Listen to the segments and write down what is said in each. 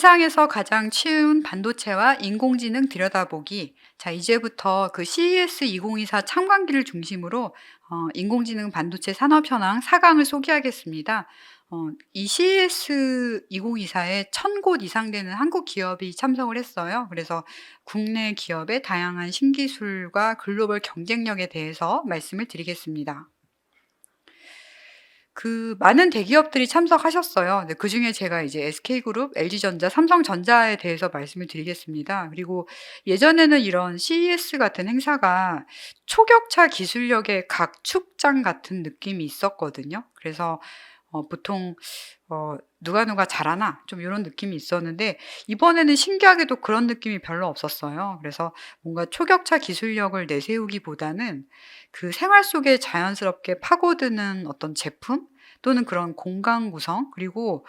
세상에서 가장 쉬운 반도체와 인공지능 들여다보기. 자, 이제부터 그 CES 2024 참관기를 중심으로 인공지능 반도체 산업 현황 4강을 소개하겠습니다. 이 CES 2024에 1000곳 이상 되는 한국 기업이 참석을 했어요. 그래서 국내 기업의 다양한 신기술과 글로벌 경쟁력에 대해서 말씀을 드리겠습니다. 그 많은 대기업들이 참석하셨어요. 네, 그중에 제가 이제 SK그룹, LG전자, 삼성전자에 대해서 말씀을 드리겠습니다. 그리고 예전에는 이런 CES 같은 행사가 초격차 기술력의 각축장 같은 느낌이 있었거든요. 그래서 보통 누가 잘하나 좀 이런 느낌이 있었는데 이번에는 신기하게도 그런 느낌이 별로 없었어요. 그래서 뭔가 초격차 기술력을 내세우기보다는 그 생활 속에 자연스럽게 파고드는 어떤 제품 또는 그런 공간 구성, 그리고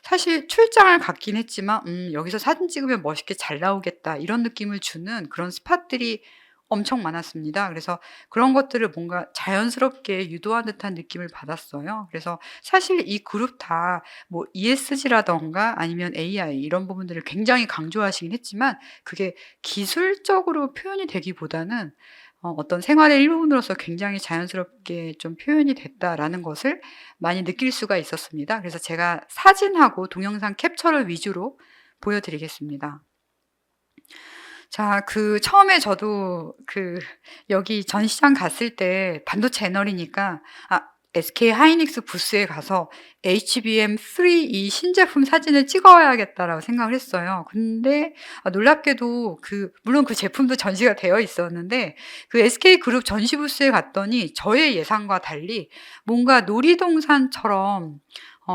사실 출장을 갔긴 했지만 여기서 사진 찍으면 멋있게 잘 나오겠다 이런 느낌을 주는 그런 스팟들이 엄청 많았습니다. 그래서 그런 것들을 뭔가 자연스럽게 유도한 듯한 느낌을 받았어요. 그래서 사실 이 그룹 다 뭐 ESG라던가 아니면 AI 이런 부분들을 굉장히 강조하시긴 했지만 그게 기술적으로 표현이 되기보다는 어떤 생활의 일부분으로서 굉장히 자연스럽게 좀 표현이 됐다라는 것을 많이 느낄 수가 있었습니다. 그래서 제가 사진하고 동영상 캡처를 위주로 보여드리겠습니다. 자, 처음에 저도 여기 전시장 갔을 때 반도체 애널이니까, SK 하이닉스 부스에 가서 HBM3 이 신제품 사진을 찍어야겠다라고 생각을 했어요. 근데, 놀랍게도 물론 그 제품도 전시가 되어 있었는데, 그 SK 그룹 전시 부스에 갔더니 저의 예상과 달리 뭔가 놀이동산처럼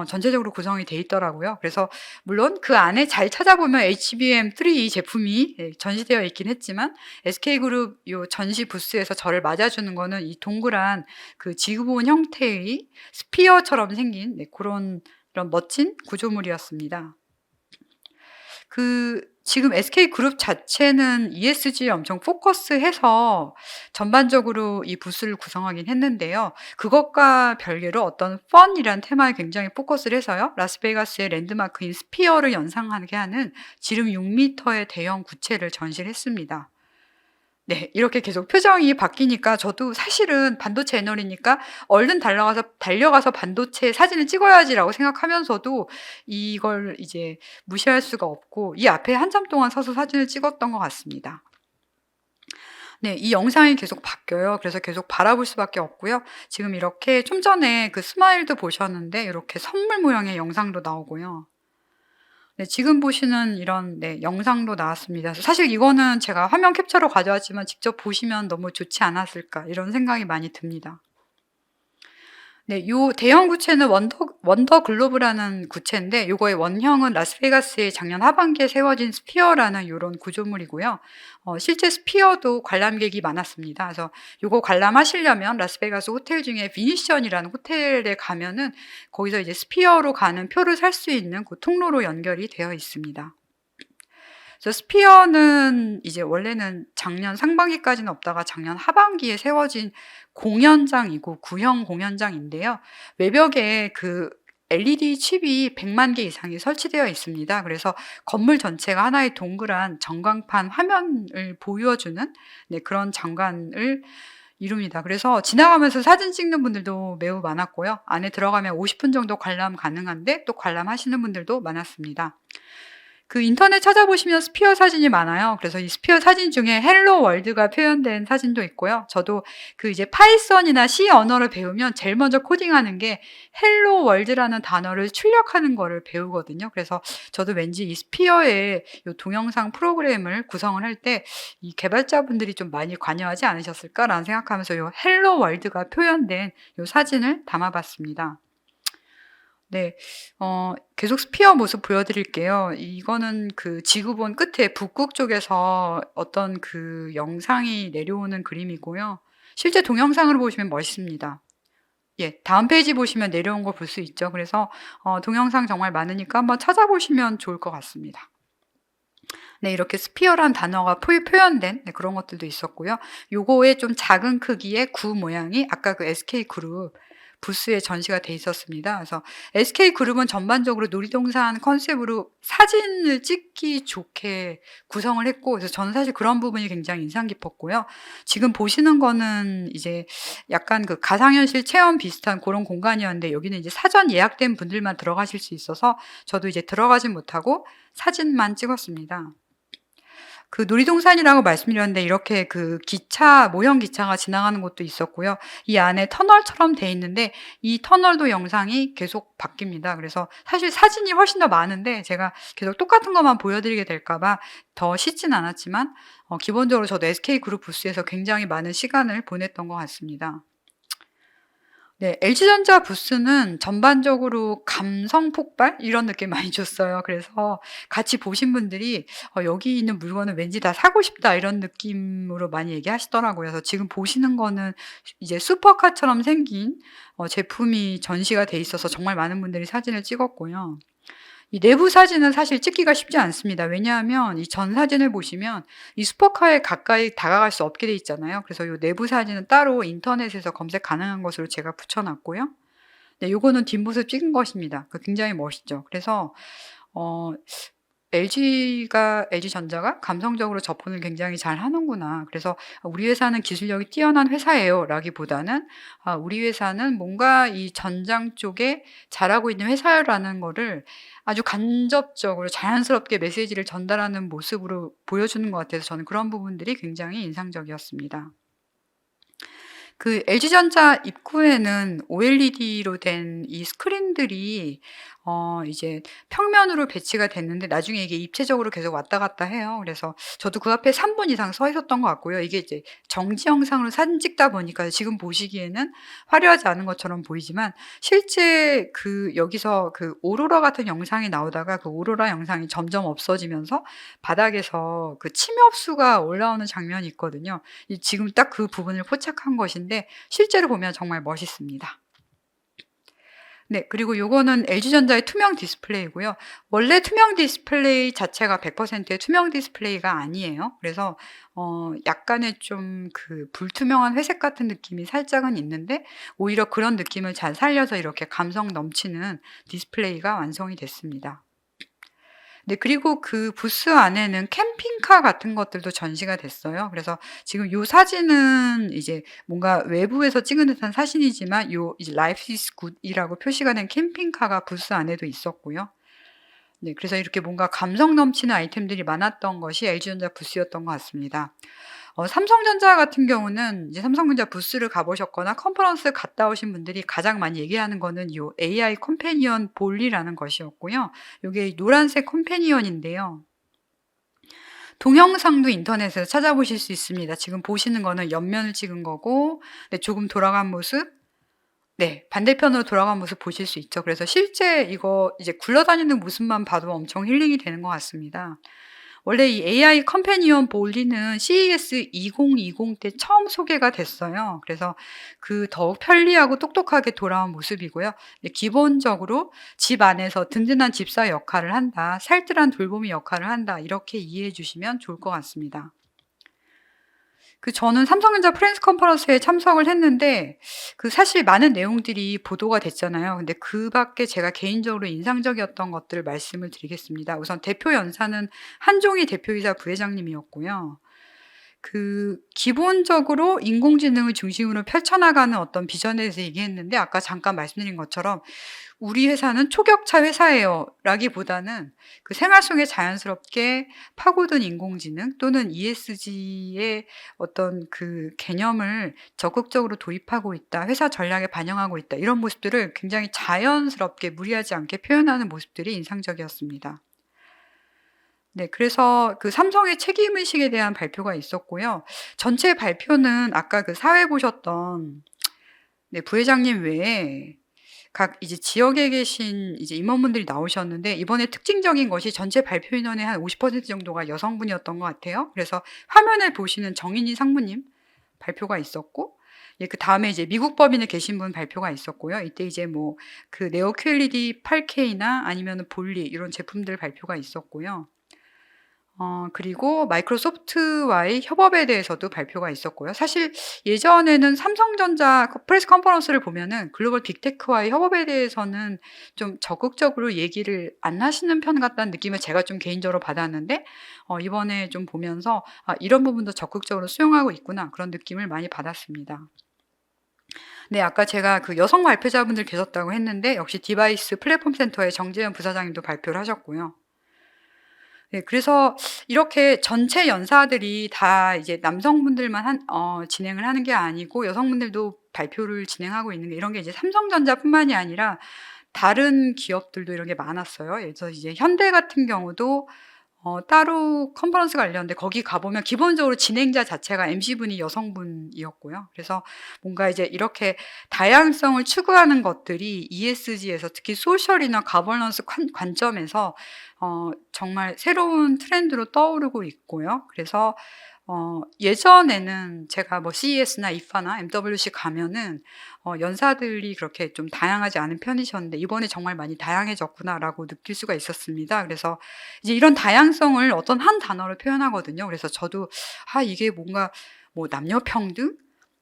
전체적으로 구성이 돼 있더라고요. 그래서 물론 그 안에 잘 찾아보면 HBM3 이 제품이 전시되어 있긴 했지만 SK그룹 요 전시 부스에서 저를 맞아주는 거는 이 동그란 그 지구본 형태의 스피어처럼 생긴 그런 이런 멋진 구조물이었습니다. 지금 SK그룹 자체는 ESG에 엄청 포커스해서 전반적으로 이 부스를 구성하긴 했는데요. 그것과 별개로 어떤 펀이란 테마에 굉장히 포커스를 해서요. 라스베이거스의 랜드마크인 스피어를 연상하게 하는 지름 6m의 대형 구체를 전시를 했습니다. 네, 이렇게 계속 표정이 바뀌니까 저도 사실은 반도체 애널이니까 얼른 달려가서 반도체 사진을 찍어야지라고 생각하면서도 이걸 이제 무시할 수가 없고 이 앞에 한참 동안 서서 사진을 찍었던 것 같습니다. 네, 이 영상이 계속 바뀌어요. 그래서 계속 바라볼 수밖에 없고요. 지금 이렇게 좀 전에 그 스마일도 보셨는데 이렇게 선물 모양의 영상도 나오고요. 네, 지금 보시는 이런 영상도 나왔습니다. 사실 이거는 제가 화면 캡처로 가져왔지만 직접 보시면 너무 좋지 않았을까 이런 생각이 많이 듭니다. 네, 요 대형 구체는 원더 글로브라는 구체인데 요거의 원형은 라스베가스의 작년 하반기에 세워진 스피어라는 요런 구조물이고요. 실제 스피어도 관람객이 많았습니다. 그래서 요거 관람하시려면 라스베가스 호텔 중에 비니션이라는 호텔에 가면은 거기서 이제 스피어로 가는 표를 살 수 있는 그 통로로 연결이 되어 있습니다. 그래서 스피어는 이제 원래는 작년 상반기까지는 없다가 작년 하반기에 세워진 공연장이고 구형 공연장인데요. 외벽에 LED 칩이 100만 개 이상이 설치되어 있습니다. 그래서 건물 전체가 하나의 동그란 전광판 화면을 보여주는 그런 장관을 이룹니다. 그래서 지나가면서 사진 찍는 분들도 매우 많았고요. 안에 들어가면 50분 정도 관람 가능한데 또 관람하시는 분들도 많았습니다. 인터넷 찾아보시면 스피어 사진이 많아요. 그래서 이 스피어 사진 중에 헬로 월드가 표현된 사진도 있고요. 저도 이제 파이썬이나 C 언어를 배우면 제일 먼저 코딩하는 게 헬로 월드라는 단어를 출력하는 거를 배우거든요. 그래서 저도 왠지 이 스피어의 요 동영상 프로그램을 구성을 할 때 이 개발자분들이 좀 많이 관여하지 않으셨을까라는 생각하면서 요 헬로 월드가 표현된 요 사진을 담아봤습니다. 네, 계속 스피어 모습 보여드릴게요. 이거는 지구본 끝에 북극 쪽에서 어떤 영상이 내려오는 그림이고요. 실제 동영상으로 보시면 멋있습니다. 예, 다음 페이지 보시면 내려온 걸 볼 수 있죠. 그래서 동영상 정말 많으니까 한번 찾아보시면 좋을 것 같습니다. 네, 이렇게 스피어란 단어가 표현된 그런 것들도 있었고요. 요거의 좀 작은 크기의 구 모양이 아까 SK그룹 부스에 전시가 돼 있었습니다. 그래서 SK그룹은 전반적으로 놀이동산 컨셉으로 사진을 찍기 좋게 구성을 했고, 그래서 저는 사실 그런 부분이 굉장히 인상 깊었고요. 지금 보시는 거는 이제 약간 그 가상현실 체험 비슷한 그런 공간이었는데, 여기는 이제 사전 예약된 분들만 들어가실 수 있어서 저도 이제 들어가진 못하고 사진만 찍었습니다. 그 놀이동산이라고 말씀드렸는데 이렇게 그 기차, 모형 기차가 지나가는 곳도 있었고요. 이 안에 터널처럼 돼 있는데 이 터널도 영상이 계속 바뀝니다. 그래서 사실 사진이 훨씬 더 많은데 제가 계속 똑같은 것만 보여드리게 될까봐 더 쉽진 않았지만 기본적으로 저도 SK그룹 부스에서 굉장히 많은 시간을 보냈던 것 같습니다. 네, LG전자 부스는 전반적으로 감성 폭발 이런 느낌 많이 줬어요. 그래서 같이 보신 분들이 여기 있는 물건은 왠지 다 사고 싶다 이런 느낌으로 많이 얘기하시더라고요. 그래서 지금 보시는 거는 이제 슈퍼카처럼 생긴 제품이 전시가 돼 있어서 정말 많은 분들이 사진을 찍었고요. 이 내부 사진은 사실 찍기가 쉽지 않습니다. 왜냐하면 이 전 사진을 보시면 이 슈퍼카에 가까이 다가갈 수 없게 돼 있잖아요. 그래서 이 내부 사진은 따로 인터넷에서 검색 가능한 것으로 제가 붙여놨고요. 네, 요거는 뒷모습 찍은 것입니다. 굉장히 멋있죠. 그래서 LG전자가 감성적으로 접근을 굉장히 잘 하는구나. 그래서 우리 회사는 기술력이 뛰어난 회사예요 라기보다는 우리 회사는 뭔가 이 전장 쪽에 잘하고 있는 회사라는 거를 아주 간접적으로 자연스럽게 메시지를 전달하는 모습으로 보여주는 것 같아서 저는 그런 부분들이 굉장히 인상적이었습니다. 그 LG전자 입구에는 OLED로 된 이 스크린들이 이제 평면으로 배치가 됐는데 나중에 이게 입체적으로 계속 왔다 갔다 해요. 그래서 저도 그 앞에 3분 이상 서 있었던 것 같고요. 이게 이제 정지 영상으로 사진 찍다 보니까 지금 보시기에는 화려하지 않은 것처럼 보이지만 실제 그 여기서 그 오로라 같은 영상이 나오다가 그 오로라 영상이 점점 없어지면서 바닥에서 그 침해 흡수가 올라오는 장면이 있거든요. 지금 딱 그 부분을 포착한 것인데 실제로 보면 정말 멋있습니다. 네, 그리고 요거는 LG전자의 투명 디스플레이고요. 원래 투명 디스플레이 자체가 100%의 투명 디스플레이가 아니에요. 그래서 약간의 좀 그 불투명한 회색 같은 느낌이 살짝은 있는데 오히려 그런 느낌을 잘 살려서 이렇게 감성 넘치는 디스플레이가 완성이 됐습니다. 네, 그리고 그 부스 안에는 캠핑카 같은 것들도 전시가 됐어요. 그래서 지금 요 사진은 이제 뭔가 외부에서 찍은 듯한 사진이지만 요 이제 Life is Good이라고 표시가 된 캠핑카가 부스 안에도 있었고요. 네, 그래서 이렇게 뭔가 감성 넘치는 아이템들이 많았던 것이 LG전자 부스였던 것 같습니다. 삼성전자 같은 경우는 이제 삼성전자 부스를 가보셨거나 컨퍼런스 갔다 오신 분들이 가장 많이 얘기하는 거는 요 AI 컴패니언 볼이라는 것이었고요. 요게 노란색 컴패니언인데요. 동영상도 인터넷에서 찾아보실 수 있습니다. 지금 보시는 거는 옆면을 찍은 거고, 네, 조금 돌아간 모습, 네, 반대편으로 돌아간 모습 보실 수 있죠. 그래서 실제 이거 이제 굴러다니는 모습만 봐도 엄청 힐링이 되는 것 같습니다. 원래 이 AI 컴패니언 볼리는 CES 2020 때 처음 소개가 됐어요. 그래서 그 더욱 편리하고 똑똑하게 돌아온 모습이고요. 기본적으로 집 안에서 든든한 집사 역할을 한다, 살뜰한 돌보미 역할을 한다, 이렇게 이해해 주시면 좋을 것 같습니다. 저는 삼성전자 프렌스 컨퍼런스에 참석을 했는데 사실 많은 내용들이 보도가 됐잖아요. 근데 그 밖에 제가 개인적으로 인상적이었던 것들을 말씀을 드리겠습니다. 우선 대표 연사는 한종희 대표이사 부회장님이었고요. 기본적으로 인공지능을 중심으로 펼쳐나가는 어떤 비전에 대해서 얘기했는데 아까 잠깐 말씀드린 것처럼 우리 회사는 초격차 회사예요 라기보다는 생활 속에 자연스럽게 파고든 인공지능 또는 ESG의 어떤 개념을 적극적으로 도입하고 있다, 회사 전략에 반영하고 있다, 이런 모습들을 굉장히 자연스럽게 무리하지 않게 표현하는 모습들이 인상적이었습니다. 네, 그래서 삼성의 책임의식에 대한 발표가 있었고요. 전체 발표는 아까 사회 보셨던 네, 부회장님 외에 각 이제 지역에 계신 이제 임원분들이 나오셨는데 이번에 특징적인 것이 전체 발표 인원의 한 50% 정도가 여성분이었던 것 같아요. 그래서 화면에 보시는 정인희 상무님 발표가 있었고, 예, 그 다음에 이제 미국 법인에 계신 분 발표가 있었고요. 이때 이제 뭐 네오 QLED 8K나 아니면 볼리 이런 제품들 발표가 있었고요. 그리고 마이크로소프트와의 협업에 대해서도 발표가 있었고요. 사실 예전에는 삼성전자 프레스 컨퍼런스를 보면은 글로벌 빅테크와의 협업에 대해서는 좀 적극적으로 얘기를 안 하시는 편 같다는 느낌을 제가 좀 개인적으로 받았는데 이번에 좀 보면서 '아 이런 부분도 적극적으로 수용하고 있구나.' 그런 느낌을 많이 받았습니다. 네, 아까 제가 그 여성 발표자분들 계셨다고 했는데 역시 디바이스 플랫폼 센터의 정재현 부사장님도 발표를 하셨고요. 네, 그래서 이렇게 전체 연사들이 다 이제 남성분들만 진행을 하는 게 아니고 여성분들도 발표를 진행하고 있는 게 이런 게 이제 삼성전자뿐만이 아니라 다른 기업들도 이런 게 많았어요. 그래서 이제 현대 같은 경우도 따로 컨퍼런스가 열렸는데 거기 가 보면 기본적으로 진행자 자체가 MC분이 여성분이었고요. 그래서 뭔가 이제 이렇게 다양성을 추구하는 것들이 ESG에서 특히 소셜이나 가버넌스 관점에서 정말 새로운 트렌드로 떠오르고 있고요. 그래서 예전에는 제가 뭐 CES나 IFA나 MWC 가면은 연사들이 그렇게 좀 다양하지 않은 편이셨는데 이번에 정말 많이 다양해졌구나라고 느낄 수가 있었습니다. 그래서 이제 이런 다양성을 어떤 한 단어로 표현하거든요. 그래서 저도 이게 뭔가 뭐 남녀 평등?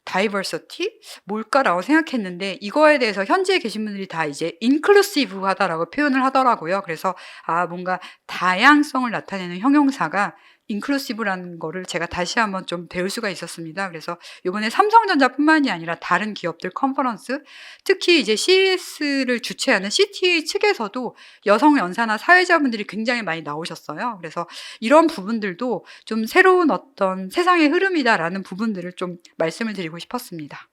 다이버시티? 뭘까라고 생각했는데 이거에 대해서 현지에 계신 분들이 다 이제 인클루시브하다라고 표현을 하더라고요. 그래서 뭔가 다양성을 나타내는 형용사가 인클루시브라는 거를 제가 다시 한번 좀 배울 수가 있었습니다. 그래서 이번에 삼성전자뿐만이 아니라 다른 기업들 컨퍼런스, 특히 이제 CES를 주최하는 CTA 측에서도 여성 연사나 사회자분들이 굉장히 많이 나오셨어요. 그래서 이런 부분들도 좀 새로운 어떤 세상의 흐름이다라는 부분들을 좀 말씀을 드리고 싶었습니다.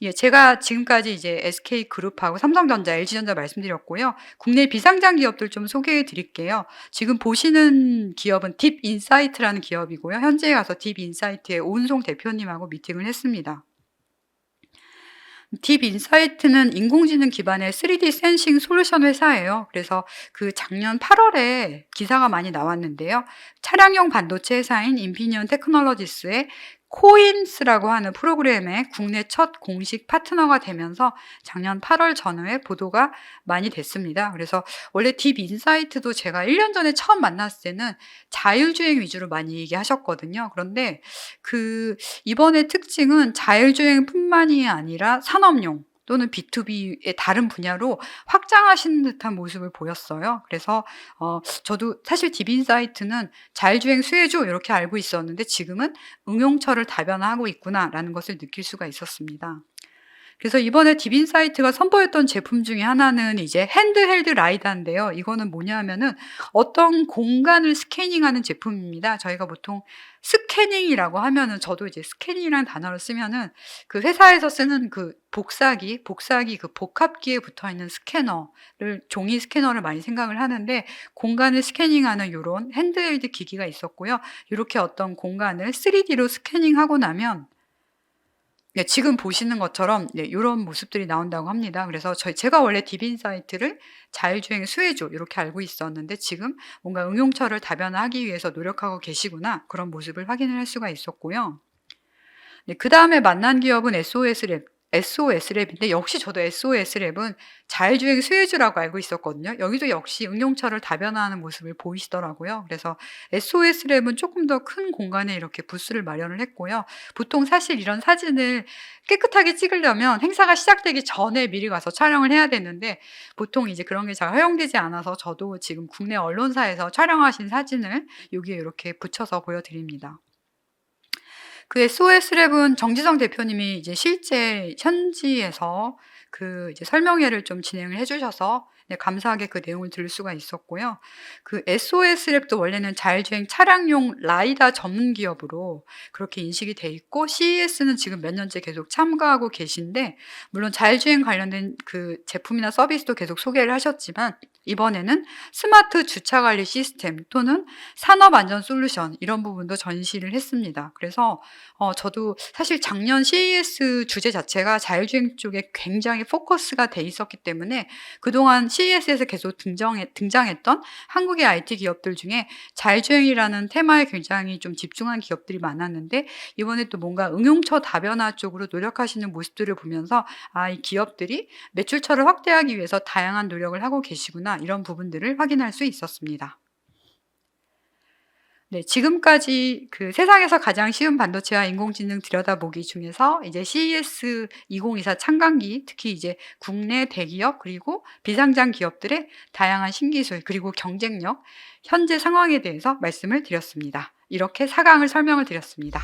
예, 제가 지금까지 이제 SK그룹하고 삼성전자, LG전자 말씀드렸고요. 국내 비상장 기업들 좀 소개해 드릴게요. 지금 보시는 기업은 딥인사이트라는 기업이고요. 현지에 가서 딥인사이트의 오은송 대표님하고 미팅을 했습니다. 딥인사이트는 인공지능 기반의 3D 센싱 솔루션 회사예요. 그래서 그 작년 8월에 기사가 많이 나왔는데요. 차량용 반도체 회사인 인피니언 테크놀로지스의 코인스라고 하는 프로그램의 국내 첫 공식 파트너가 되면서 작년 8월 전후에 보도가 많이 됐습니다. 그래서 원래 딥인사이트도 제가 1년 전에 처음 만났을 때는 자율주행 위주로 많이 얘기하셨거든요. 그런데 이번의 특징은 자율주행뿐만이 아니라 산업용 또는 B2B의 다른 분야로 확장하시는 듯한 모습을 보였어요. 그래서 저도 사실 딥인사이트는 자율주행 수혜주 이렇게 알고 있었는데 지금은 응용처를 다변화하고 있구나라는 것을 느낄 수가 있었습니다. 그래서 이번에 딥인사이트가 선보였던 제품 중에 하나는 이제 핸드헬드 라이다인데요. 이거는 뭐냐면은 어떤 공간을 스캐닝하는 제품입니다. 저희가 보통 스캐닝이라고 하면은 저도 이제 스캐닝이라는 단어를 쓰면은 그 회사에서 쓰는 그 복사기 그 복합기에 붙어 있는 스캐너를 종이 스캐너를 많이 생각을 하는데 공간을 스캐닝하는 요런 핸드헬드 기기가 있었고요. 요렇게 어떤 공간을 3D로 스캐닝하고 나면 네, 지금 보시는 것처럼 요런 모습들이 나온다고 합니다. 그래서 제가 원래 딥인사이트를 자율주행 수혜주 이렇게 알고 있었는데 지금 뭔가 응용처를 다변화하기 위해서 노력하고 계시구나 그런 모습을 확인을 할 수가 있었고요. 네, 그다음에 만난 기업은 SOS랩인데 역시 저도 SOS랩은 자율주행 수혜주라고 알고 있었거든요. 여기도 역시 응용처를 다변화하는 모습을 보이시더라고요. 그래서 SOS랩은 조금 더 큰 공간에 이렇게 부스를 마련을 했고요. 보통 사실 이런 사진을 깨끗하게 찍으려면 행사가 시작되기 전에 미리 가서 촬영을 해야 되는데 보통 이제 그런 게 잘 허용되지 않아서 저도 지금 국내 언론사에서 촬영하신 사진을 여기에 이렇게 붙여서 보여드립니다. 그 SOS랩은 정지성 대표님이 이제 실제 현지에서 이제 설명회를 좀 진행을 해 주셔서 감사하게 그 내용을 들을 수가 있었고요. 그 SOS랩도 원래는 자율주행 차량용 라이다 전문 기업으로 그렇게 인식이 돼 있고 CES는 지금 몇 년째 계속 참가하고 계신데 물론 자율주행 관련된 그 제품이나 서비스도 계속 소개를 하셨지만 이번에는 스마트 주차 관리 시스템 또는 산업 안전 솔루션 이런 부분도 전시를 했습니다. 그래서 저도 사실 작년 CES 주제 자체가 자율주행 쪽에 굉장히 포커스가 돼 있었기 때문에 그동안 CES에서 계속 등장했던 한국의 IT 기업들 중에 자율주행이라는 테마에 굉장히 좀 집중한 기업들이 많았는데 이번에 또 뭔가 응용처 다변화 쪽으로 노력하시는 모습들을 보면서 이 기업들이 매출처를 확대하기 위해서 다양한 노력을 하고 계시구나 이런 부분들을 확인할 수 있었습니다. 네. 지금까지 그 세상에서 가장 쉬운 반도체와 인공지능 들여다보기 중에서 이제 CES 2024 참관기, 특히 이제 국내 대기업 그리고 비상장 기업들의 다양한 신기술 그리고 경쟁력, 현재 상황에 대해서 말씀을 드렸습니다. 이렇게 4 강을 설명을 드렸습니다.